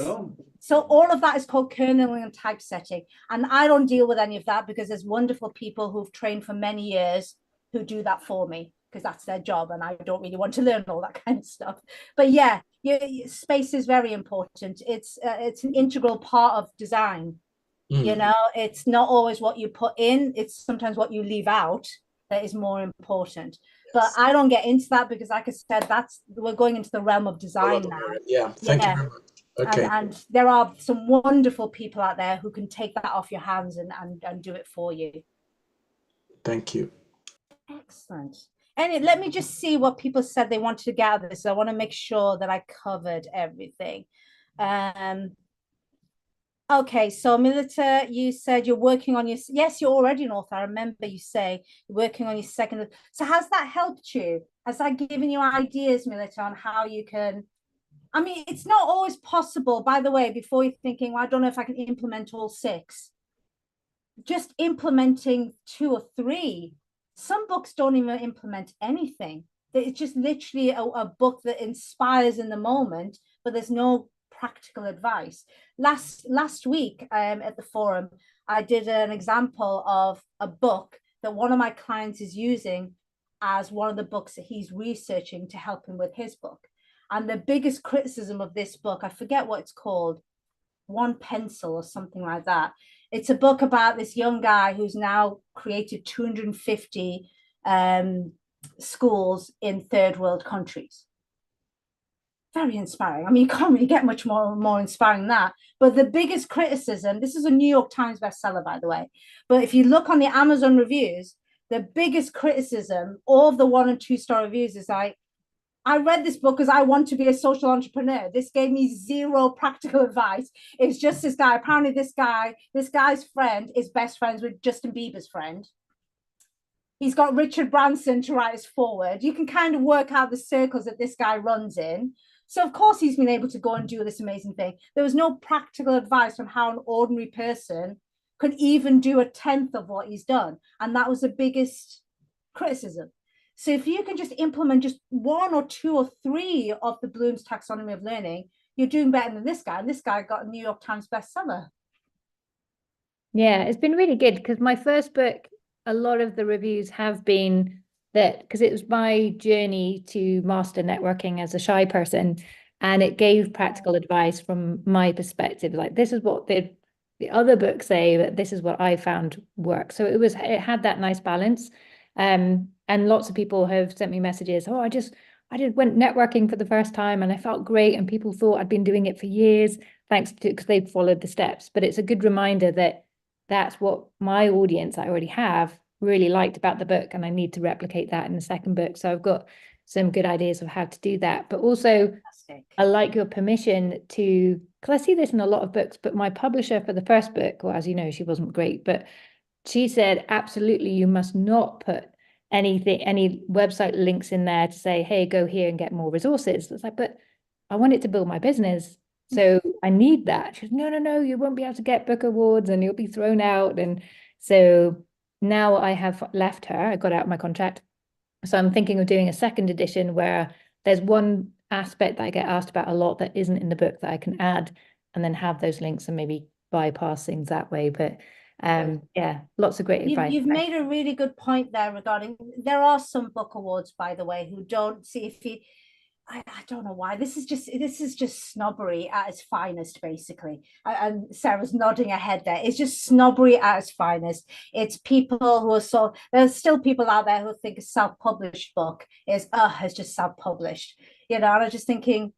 So all of that is called kerneling and typesetting. And I don't deal with any of that because there's wonderful people who've trained for many years who do that for me because that's their job. And I don't really want to learn all that kind of stuff. But yeah, space is very important. It's an integral part of design. It's not always what you put in, it's sometimes what you leave out that is more important. But I don't get into that because, like I said, we're going into the realm of design now. Yeah, thank you very much. Okay. And there are some wonderful people out there who can take that off your hands and do it for you. Thank you. Excellent. And let me just see what people said they wanted to get out of this. I want to make sure that I covered everything. Okay, so Milita, you said you're working on yes, you're already an author. I remember you say you're working on your second. So has that helped you? Has that given you ideas, Milita, on how you can, I mean, it's not always possible, by the way, before you're thinking, well, I don't know if I can implement all 6. Just implementing 2 or 3. Some books don't even implement anything. It's just literally a book that inspires in the moment, but there's no practical advice. Last week at the forum, I did an example of a book that one of my clients is using as one of the books that he's researching to help him with his book. And the biggest criticism of this book, I forget what it's called, One Pencil or something like that. It's a book about this young guy who's now created 250 schools in third world countries. Very inspiring. I mean, you can't really get much more inspiring than that. But the biggest criticism, this is a New York Times bestseller, by the way. But if you look on the Amazon reviews, the biggest criticism, all of the 1- and 2-star reviews is like, I read this book because I want to be a social entrepreneur. This gave me zero practical advice. It's just this guy. Apparently, this guy's friend is best friends with Justin Bieber's friend. He's got Richard Branson to write his forward. You can kind of work out the circles that this guy runs in. So, of course, he's been able to go and do this amazing thing. There was no practical advice on how an ordinary person could even do a tenth of what he's done. And that was the biggest criticism. So if you can just implement just 1 or 2 or 3 of the Bloom's taxonomy of learning, you're doing better than this guy. And this guy got a New York Times bestseller. Yeah, it's been really good because my first book, a lot of the reviews have been that because it was my journey to master networking as a shy person, and it gave practical advice from my perspective. Like, this is what the other books say, but this is what I found work. So it had that nice balance. And lots of people have sent me messages. Oh, went networking for the first time and I felt great. And people thought I'd been doing it for years, thanks to, because they've followed the steps. But it's a good reminder that that's what my audience I already have really liked about the book. And I need to replicate that in the second book. So I've got some good ideas of how to do that. But also, I like your permission to, because I see this in a lot of books, but my publisher for the first book, well, as you know, she wasn't great, but she said, absolutely, you must not put any website links in there to say, hey, go here and get more resources. It's like, but I want it to build my business. So I need that. She said, no, you won't be able to get book awards and you'll be thrown out. And so now I have left her. I got out of my contract. So I'm thinking of doing a second edition where there's one aspect that I get asked about a lot that isn't in the book that I can add and then have those links and maybe bypass things that way. But yeah, lots of great advice. You've made a really good point there regarding, there are some book awards, by the way, who don't see if you, I don't know why. This is just snobbery at its finest, basically. And Sarah's nodding her head there. It's just snobbery at its finest. It's people who are there's still people out there who think a self-published book is just self-published. And I'm just thinking,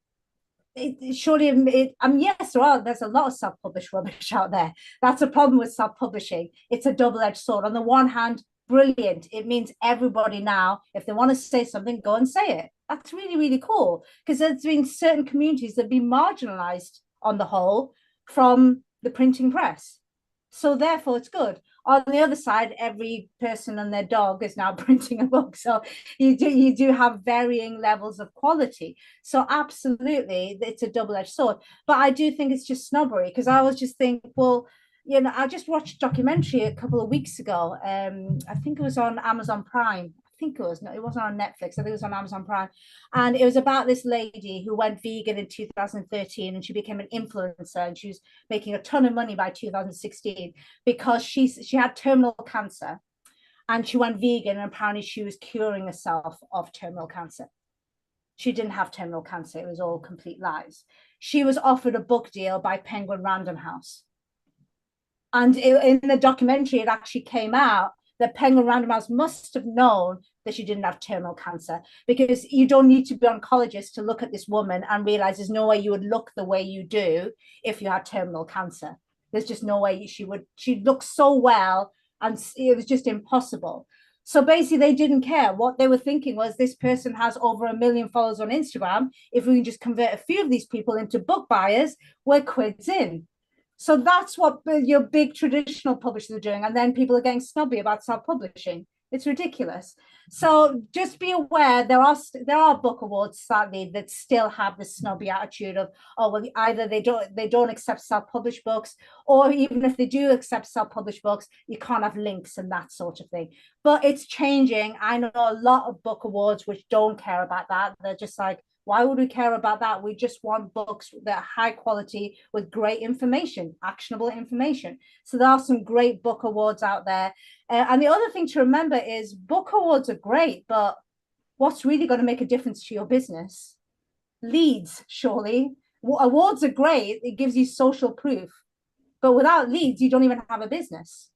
surely yes, there's a lot of self-published rubbish out there. That's a problem with self-publishing. It's a double-edged sword. On the one hand, brilliant. It means everybody now, if they want to say something, go and say it. That's really, really cool, because there's been certain communities that have been marginalized on the whole from the printing press. So therefore it's good. On the other side, every person and their dog is now printing a book. So you do have varying levels of quality. So absolutely, it's a double-edged sword. But I do think it's just snobbery, because I always just think, well, I just watched a documentary a couple of weeks ago. I think it was on Amazon Prime. No, it wasn't on Netflix. I think it was on Amazon Prime. And it was about this lady who went vegan in 2013 and she became an influencer, and she was making a ton of money by 2016 because she had terminal cancer and she went vegan, and apparently she was curing herself of terminal cancer. She didn't have terminal cancer. It was all complete lies. She was offered a book deal by Penguin Random House. And in the documentary, it actually came out that Penguin Random House must have known that she didn't have terminal cancer, because you don't need to be an oncologist to look at this woman and realize there's no way you would look the way you do if you had terminal cancer. There's just no way she'd look so well, and it was just impossible. So basically, they didn't care. What they were thinking was, this person has over 1 million followers on Instagram. If we can just convert a few of these people into book buyers, we're quids in. So that's what your big traditional publishers are doing. And then people are getting snobby about self-publishing. It's ridiculous. So just be aware, there are book awards, sadly, that still have this snobby attitude of, oh, well, either they don't accept self-published books, or even if they do accept self-published books, you can't have links and that sort of thing. But it's changing. I know a lot of book awards which don't care about that. They're just like, why would we care about that? We just want books that are high quality with great information, actionable information. So there are some great book awards out there. And the other thing to remember is, book awards are great, but what's really going to make a difference to your business? Leads, surely. Awards are great. It gives you social proof. But without leads, you don't even have a business.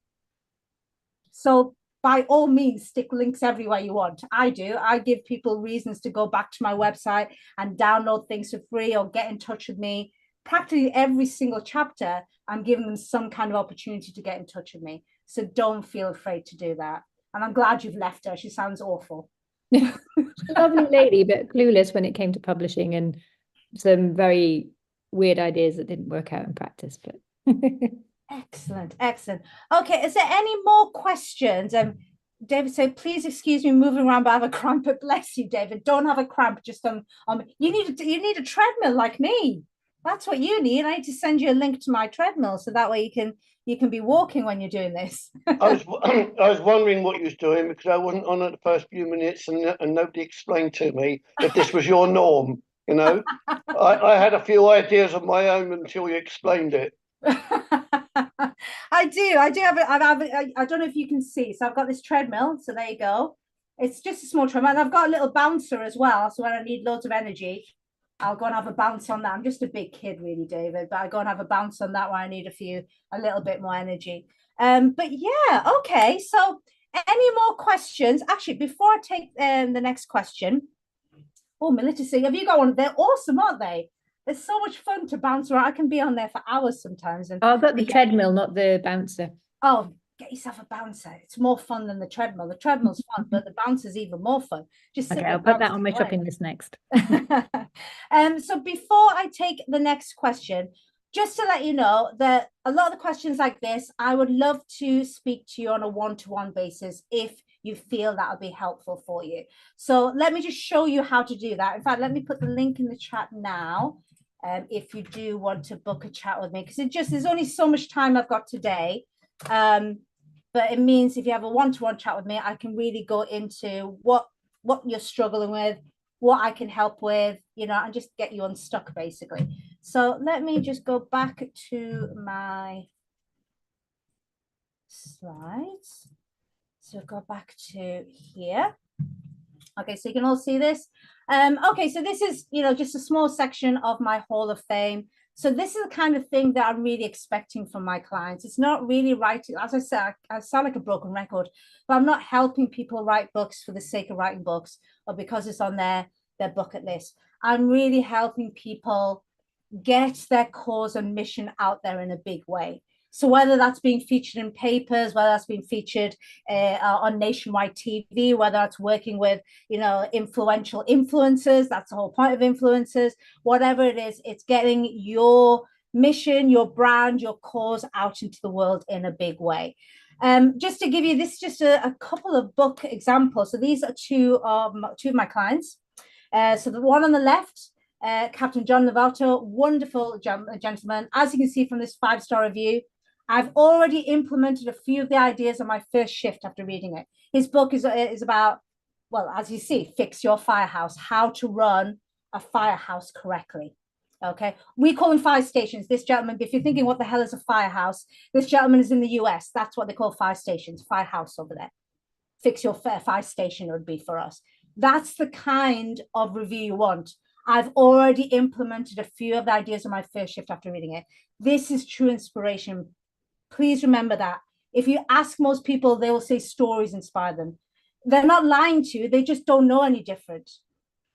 So by all means, stick links everywhere you want. I do. I give people reasons to go back to my website and download things for free or get in touch with me. Practically every single chapter, I'm giving them some kind of opportunity to get in touch with me. So don't feel afraid to do that. And I'm glad you've left her. She sounds awful. Lovely lady, but clueless when it came to publishing, and some very weird ideas that didn't work out in practice. But Excellent, excellent. Okay, is there any more questions? David said, please excuse me moving around, but I have a cramp. But bless you, David. Don't have a cramp. Just you need a treadmill like me. That's what you need. I need to send you a link to my treadmill so that way you can be walking when you're doing this. I was wondering what you was doing because I wasn't on at the first few minutes and nobody explained to me if this was your norm. You know, I had a few ideas of my own until you explained it. I do have it. I don't know if you can see. So I've got this treadmill. So there you go. It's just a small treadmill. And I've got a little bouncer as well. So when I need loads of energy, I'll go and have a bounce on that. I'm just a big kid, really, David, but I go and have a bounce on that when I need a little bit more energy. But yeah, okay. So any more questions? Actually, before I take the next question, oh, Melissa, have you got one? They're awesome, aren't they? It's so much fun to bounce around. I can be on there for hours sometimes. And I've got the treadmill, not the bouncer. Oh, get yourself a bouncer. It's more fun than the treadmill. The treadmill's fun, but the bouncer's even more fun. Just okay, I'll put that on my shopping list next. So before I take the next question, just to let you know that a lot of the questions like this, I would love to speak to you on a one-to-one basis if you feel that'll be helpful for you. So let me just show you how to do that. In fact, let me put the link in the chat now. If you do want to book a chat with me, because there's only so much time I've got today. But it means if you have a one-to-one chat with me, I can really go into what you're struggling with, what I can help with, and just get you unstuck basically. So let me just go back to my slides. So go back to here. Okay, so you can all see this. Okay, so this is, just a small section of my Hall of Fame. So this is the kind of thing that I'm really expecting from my clients. It's not really writing, as I said, I sound like a broken record, but I'm not helping people write books for the sake of writing books or because it's on their bucket list. I'm really helping people get their cause and mission out there in a big way. So whether that's being featured in papers, whether that's being featured on nationwide TV, whether that's working with, influential influencers, that's the whole point of influencers, whatever it is, it's getting your mission, your brand, your cause out into the world in a big way. Just to give you this, just a couple of book examples. So these are two of my clients. So the one on the left, Captain John Lovato, wonderful gentleman. As you can see from this 5-star review, I've already implemented a few of the ideas on my first shift after reading it. His book is about, well, as you see, fix your firehouse, how to run a firehouse correctly. Okay, we call them fire stations. This gentleman, if you're thinking what the hell is a firehouse, this gentleman is in the US. That's what they call fire stations, firehouse over there. Fix your fire station would be for us. That's the kind of review you want. I've already implemented a few of the ideas on my first shift after reading it. This is true inspiration. Please remember that. If you ask most people, they will say stories inspire them. They're not lying to you. They just don't know any different.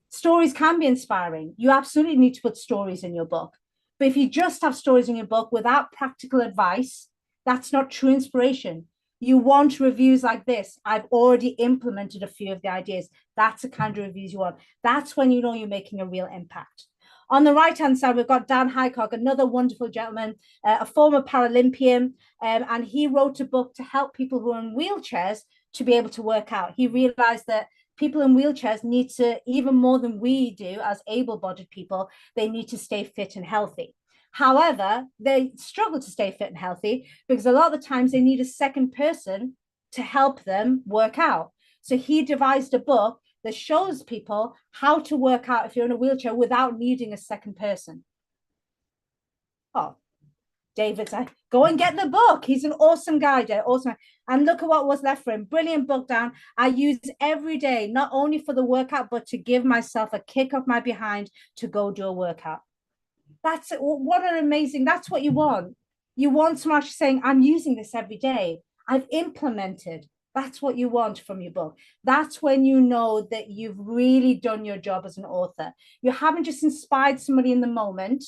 Stories can be inspiring. You absolutely need to put stories in your book. But if you just have stories in your book without practical advice, that's not true inspiration. You want reviews like this. I've already implemented a few of the ideas. That's the kind of reviews you want. That's when you know you're making a real impact. On the right-hand side, we've got Dan Highcock, another wonderful gentleman, a former Paralympian, and he wrote a book to help people who are in wheelchairs to be able to work out. He realized that people in wheelchairs need to, even more than we do as able-bodied people, they need to stay fit and healthy. However, they struggle to stay fit and healthy because a lot of the times they need a second person to help them work out. So he devised a book that shows people how to work out if you're in a wheelchair without needing a second person. Oh, David's like, go and get the book. He's an awesome guy, awesome. And look at what was left for him. Brilliant book, Dan. I use every day, not only for the workout, but to give myself a kick up my behind to go do a workout. That's what an amazing, that's what you want. You want someone saying, I'm using this every day. I've implemented. That's what you want from your book. That's when you know that you've really done your job as an author. You haven't just inspired somebody in the moment.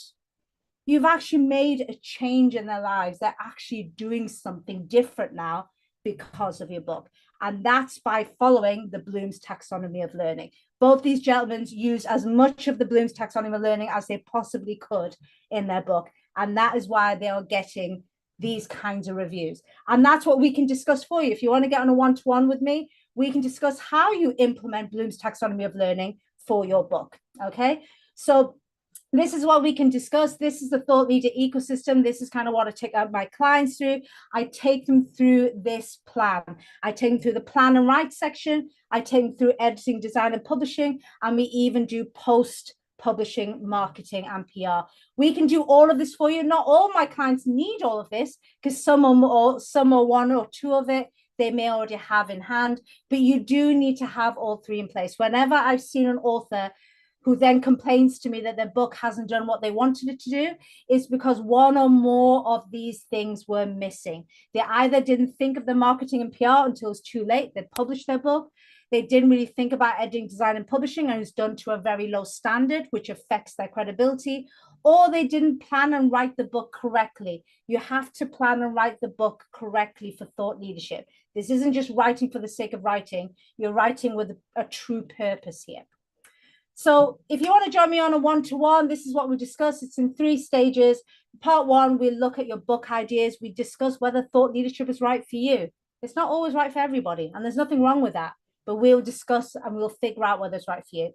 You've actually made a change in their lives. They're actually doing something different now because of your book. And that's by following the Bloom's taxonomy of learning. Both these gentlemen use as much of the Bloom's taxonomy of learning as they possibly could in their book. And that is why they are getting these kinds of reviews. And that's what we can discuss for you. If you want to get on a one-to-one with me, we can discuss how you implement Bloom's taxonomy of learning for your book. Okay. So this is what we can discuss. This is the thought leader ecosystem. This is kind of what I take out my clients through. I take them through this plan. I take them through the plan and write section. I take them through editing, design, and publishing. And we even do post-publishing, marketing, and PR. We can do all of this for you. Not all my clients need all of this, because some are one or two of it they may already have in hand, but you do need to have all three in place. Whenever I've seen an author who then complains to me that their book hasn't done what they wanted it to do, is because one or more of these things were missing. They either didn't think of the marketing and PR until it was too late, they published their book. They didn't really think about editing, design, and publishing, and it's done to a very low standard, which affects their credibility, or they didn't plan and write the book correctly. You have to plan and write the book correctly for thought leadership. This isn't just writing for the sake of writing. You're writing with a true purpose here. So if you want to join me on a one-to-one, this is what we discuss. It's in 3 stages. Part 1, we look at your book ideas. We discuss whether thought leadership is right for you. It's not always right for everybody, and there's nothing wrong with that, but we'll discuss and we'll figure out whether it's right for you.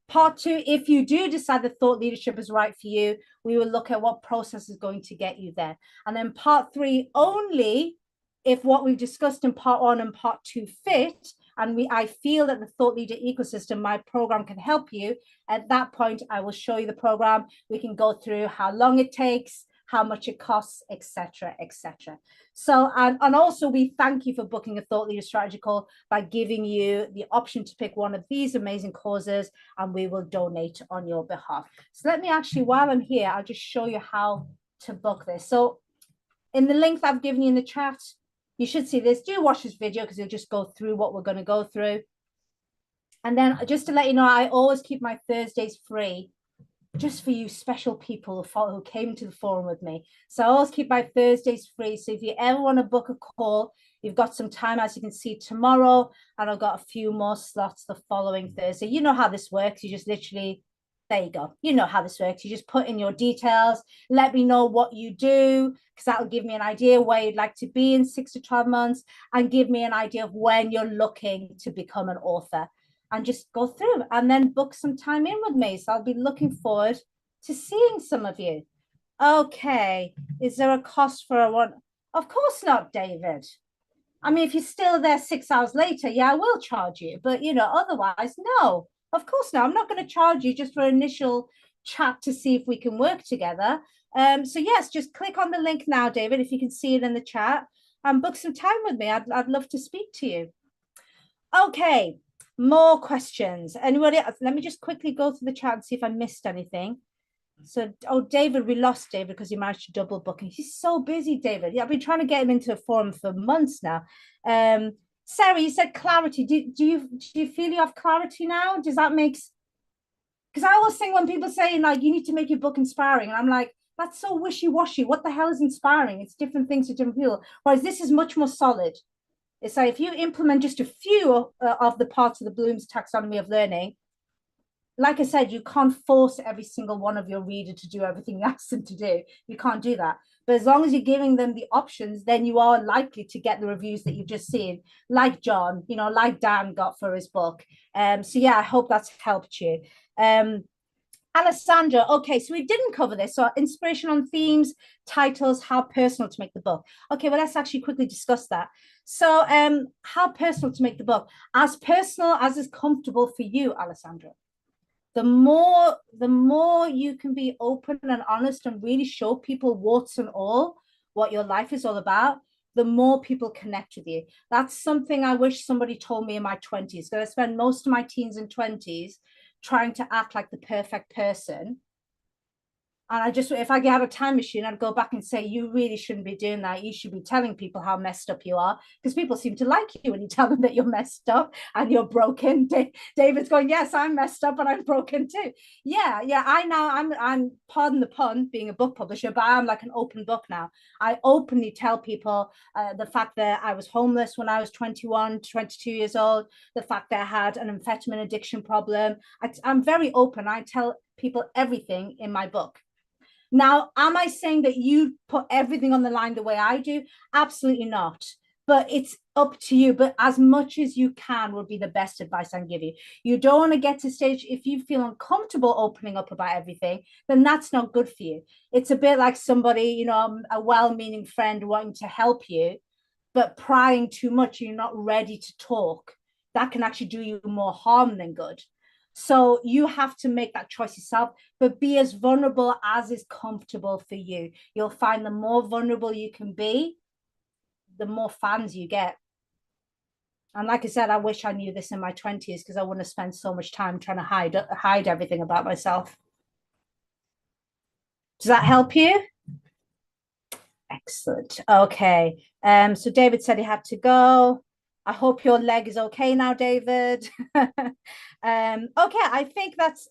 Part 2, if you do decide that thought leadership is right for you, we will look at what process is going to get you there. And then part 3, only if what we've discussed in part 1 and part 2 fit, and I feel that the thought leader ecosystem, my program, can help you. At that point, I will show you the program. We can go through how long it takes, how much it costs, etc., etc. So, and also we thank you for booking a thought leader strategy call by giving you the option to pick one of these amazing causes, and we will donate on your behalf. So let me actually, while I'm here, I'll just show you how to book this. So in the link that I've given you in the chat, you should see this. Do watch this video because you'll just go through what we're going to go through. And then just to let you know, I always keep my Thursdays free just for you special people who came to the forum with me. So I always keep my Thursdays free. So if you ever want to book a call, you've got some time, as you can see, tomorrow, and I've got a few more slots the following Thursday. You know how this works. You just literally, there you go. You know how this works. You just put in your details. Let me know what you do, because that'll give me an idea where you'd like to be in 6 to 12 months, and give me an idea of when you're looking to become an author. And just go through and then book some time in with me. So I'll be looking forward to seeing some of you. Okay. Is there a cost for a one? Of course not, David. I mean, if you're still there 6 hours later, yeah, I will charge you. But, you know, otherwise, no, of course not. I'm not going to charge you just for initial chat to see if we can work together. So, yes, just click on the link now, David, if you can see it in the chat, and book some time with me. I'd love to speak to you. Okay. More questions. Anybody else? Let me just quickly go through the chat and see if I missed anything. So, oh, David, we lost David because he managed to double book. He's so busy, David. Yeah, I've been trying to get him into a forum for months now. Sarah, you said clarity. Do you feel you have clarity now? Does that make? Because I always think when people say like you need to make your book inspiring, and I'm like, that's so wishy-washy. What the hell is inspiring? It's different things to different people. Whereas this is much more solid. It's like if you implement just a few of the parts of the Bloom's taxonomy of learning, like I said, you can't force every single one of your reader to do everything you ask them to do. You can't do that. But as long as you're giving them the options, then you are likely to get the reviews that you've just seen, like John, you know, like Dan got for his book. So yeah, I hope that's helped you. Alessandra, okay, so we didn't cover this. So inspiration on themes, titles, how personal to make the book. Okay, well, let's actually quickly discuss that. So how personal to make the book. As personal as is comfortable for you, Alessandra. The more you can be open and honest and really show people warts and all what your life is all about, the more people connect with you. That's something I wish somebody told me in my 20s, because I spent most of my teens and 20s trying to act like the perfect person. And I just, if I had a time machine, I'd go back and say, you really shouldn't be doing that. You should be telling people how messed up you are, because people seem to like you when you tell them that you're messed up and you're broken. David's going, yes, I'm messed up and I'm broken too. Yeah. I'm pardon the pun, being a book publisher, but I'm like an open book now. I openly tell people the fact that I was homeless when I was 21, 22 years old, the fact that I had an amphetamine addiction problem. I'm very open. I tell people everything in my book. Now, am I saying that you put everything on the line the way I do? Absolutely not. But it's up to you. But as much as you can would be the best advice I can give you. You don't want to get to a stage, if you feel uncomfortable opening up about everything, then that's not good for you. It's a bit like somebody, a well-meaning friend wanting to help you, but prying too much, you're not ready to talk. That can actually do you more harm than good. So you have to make that choice yourself, but be as vulnerable as is comfortable for you. You'll find the more vulnerable you can be, the more fans you get. And like I said, I wish I knew this in my 20s, because I wouldn't have spent so much time trying to hide everything about myself. Does that help you? Excellent. Okay. So David said he had to go. I hope your leg is okay now, David. Okay, I think that's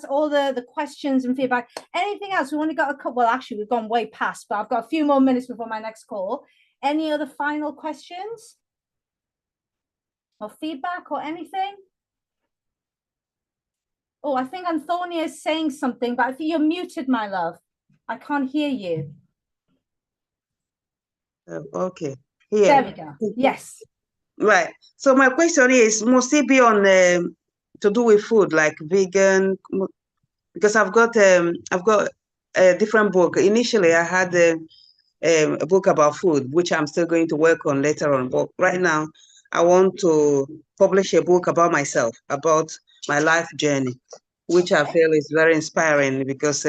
all the questions and feedback. Anything else? We only got a couple. Well, actually, we've gone way past, but I've got a few more minutes before my next call. Any other final questions or feedback or anything? Oh, I think Antonia is saying something, but I think you're muted, my love. I can't hear you. Okay. There we go. Yes. Right. So my question is, must it be on to do with food, like vegan? Because I've got a different book. Initially, I had a book about food, which I'm still going to work on later on. But right now, I want to publish a book about myself, about my life journey, which I feel is very inspiring, because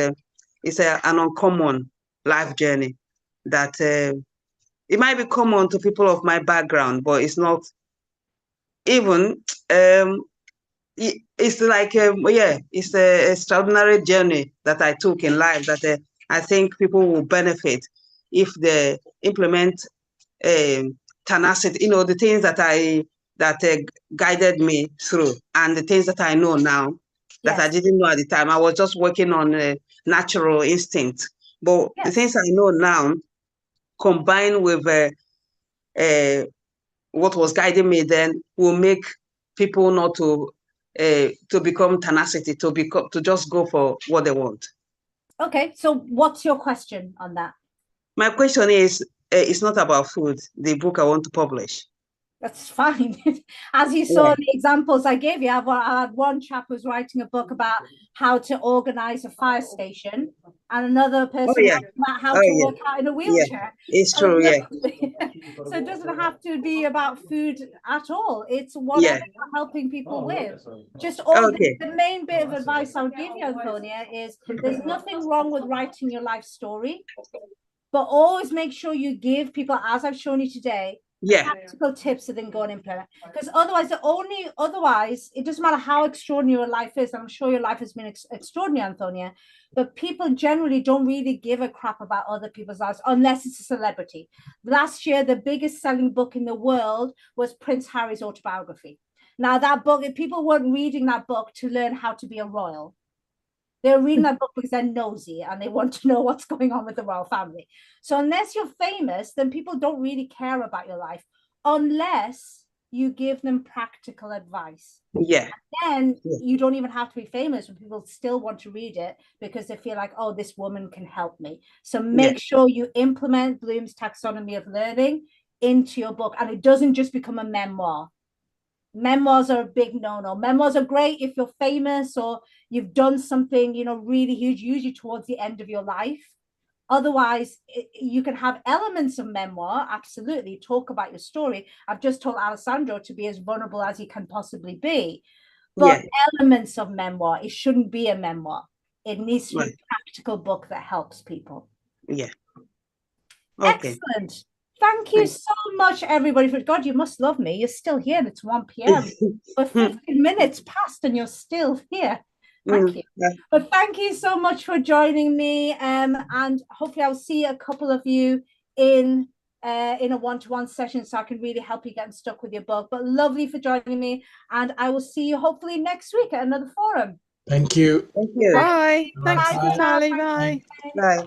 it's an uncommon life journey that it might be common to people of my background, but it's not even. It's like it's an extraordinary journey that I took in life that I think people will benefit if they implement tenacity. The things that guided me through, and the things that I know now that I didn't know at the time. I was just working on natural instinct, but the things I know now, combined with what was guiding me then, will make people not to become tenacity, to just go for what they want. Okay, so what's your question on that? My question is, it's not about food, the book I want to publish. That's fine. As you saw in the examples I gave you, I had one chap who's writing a book about how to organize a fire station, and another person about how to work out in a wheelchair. It's true, So it doesn't have to be about food at all. It's whatever you're helping people with. Just the main bit of advice I would give you, Antonia, is there's nothing wrong with writing your life story, but always make sure you give people, as I've shown you today, practical tips that then go and implement. Because otherwise, it doesn't matter how extraordinary your life is. I'm sure your life has been extraordinary, Antonia, but people generally don't really give a crap about other people's lives unless it's a celebrity. Last year, the biggest selling book in the world was Prince Harry's autobiography. Now, that book, people weren't reading that book to learn how to be a royal. They're reading that book because they're nosy and they want to know what's going on with the royal family. So unless you're famous, then people don't really care about your life unless you give them practical advice. Yeah. And then you don't even have to be famous when people still want to read it because they feel like, oh, this woman can help me. So make sure you implement Bloom's taxonomy of learning into your book, and it doesn't just become a memoir. Memoirs are a big no-no. Memoirs are great if you're famous or you've done something, really huge, usually towards the end of your life. Otherwise, you can have elements of memoir, absolutely, talk about your story. I've just told Alessandro to be as vulnerable as he can possibly be. But elements of memoir, it shouldn't be a memoir. It needs to be a practical book that helps people. Yeah. Okay. Excellent. Thank you so much, everybody. For God, you must love me. You're still here. It's 1 p.m. We're 15 minutes past and you're still here. Thank you. Yeah. But thank you so much for joining me. And hopefully I'll see a couple of you in a one-to-one session so I can really help you get stuck with your book. But lovely for joining me. And I will see you hopefully next week at another forum. Thank you. Thank you. Bye. Thanks, Bye for now. Natalie. Bye. Bye.